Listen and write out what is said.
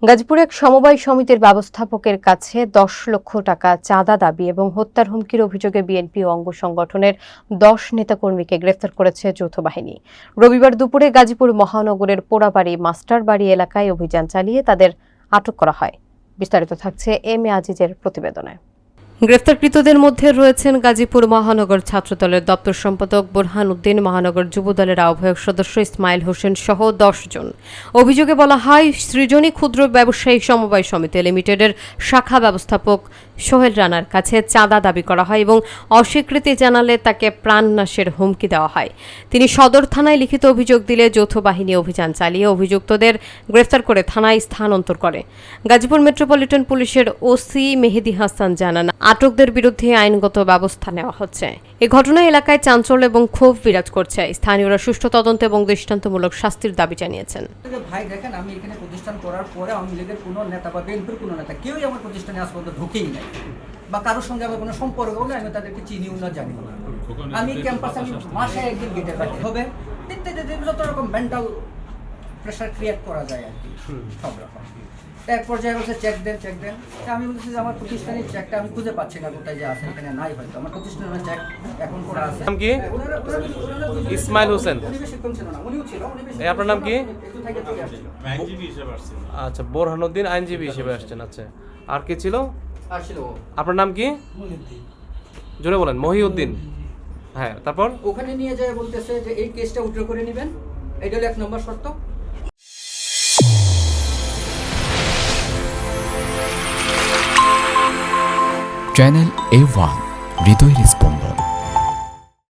গাজীপুরে এক সমবায় সমিতির ব্যবস্থাপকের কাছে ১০ লক্ষ টাকা চাঁদা দাবি এবং হত্যার হুমকির অভিযোগে বিএনপি ও অঙ্গ সংগঠনের ১০ নেতাকর্মীকে গ্রেফতার করেছে যৌথ বাহিনী। রবিবার দুপুরে গাজীপুর মহানগরের পোড়াবাড়ি মাস্টারবাড়ি এলাকায় অভিযান চালিয়ে তাদের আটক করা হয়। বিস্তারিত থাকছে এম এ আজিজের প্রতিবেদনে। গ্রেফতারকৃতদের মধ্যে রয়েছেন গাজীপুর মহানগর ছাত্রদলের দপ্তর সম্পাদক বোরহান উদ্দিন, মহানগর যুবদলের আহ্বায়ক সদস্য ইসমাইল হোসেন সহ ১০ জন। অভিযোগে বলা হয়, সৃজনী ক্ষুদ্র ব্যবসায়ী সমবায় সমিতি লিমিটেডের শাখা ব্যবস্থাপক সোহেল রানার কাছে চাঁদা দাবি করা হয় এবং অস্বীকৃতি জানালে তাকে প্রাণনাশের হুমকি দেওয়া হয়। তিনি সদর থানায় লিখিত অভিযোগ দিলে যৌথ বাহিনী অভিযান চালিয়ে অভিযুক্তদের গ্রেফতার করে থানায় স্থানান্তর করে। গাজীপুর মেট্রোপলিটন পুলিশের ওসি মেহেদি হাসান জানান, আটকদের বিরুদ্ধে আইনগত ব্যবস্থা নেওয়া হচ্ছে। এ ঘটনায় এলাকায় চাঞ্চল্য এবং ক্ষোভ বিরাজ করছে। স্থানীয়রা সুষ্ঠু তদন্ত এবং দৃষ্টান্তমূলক শাস্তির দাবি জানিয়েছেন। ভাই দেখেন, আমি এখানে প্রতিষ্ঠান করার পরে আওয়ামী লীগের কোনো নেতা বা বিএনপির কোনো নেতা কেউই আমার প্রতিষ্ঠানে আজ পর্যন্ত ঢুকেই নাই, বা কারোর সঙ্গে আমার কোনো সম্পর্ক হলে আমি তাদেরকে চিনিও না, জানি না। আমি ক্যাম্পাসে আমি মাসে একদিন গেটে রাখি হবে ইত্যাদি যত রকম মেন্টাল প্রেশার ক্রিয়েট করা যায় আর কি, সব রকম। এক পর্যায়ে বলছে চেক দেন। আমি বলছি যে আমার প্রতিষ্ঠানের চেকটা আমি খুঁজে পাচ্ছি না, কোথায় যে আছে, এখানে নাই, হয়তো আমার প্রতিষ্ঠানের চেক এখন করা আছে। নাম কি? ইসমাইল হোসেন। আপনার নাম কি? আচ্ছা, বোরহান উদ্দিন আইনজীবী হিসেবে আসছেন। আচ্ছা, আর কি ছিল? আপনার নাম কি? জোরে বলেন। মহিউদ্দিন। হ্যাঁ, তারপর ওখানে নিয়ে যায় বলতেছে যে এই কেসটা উইথড্র করে নেবেন, এটা হলো ১ নম্বর শর্ত। চ্যানেল A1 হৃদয় রেসপন্স।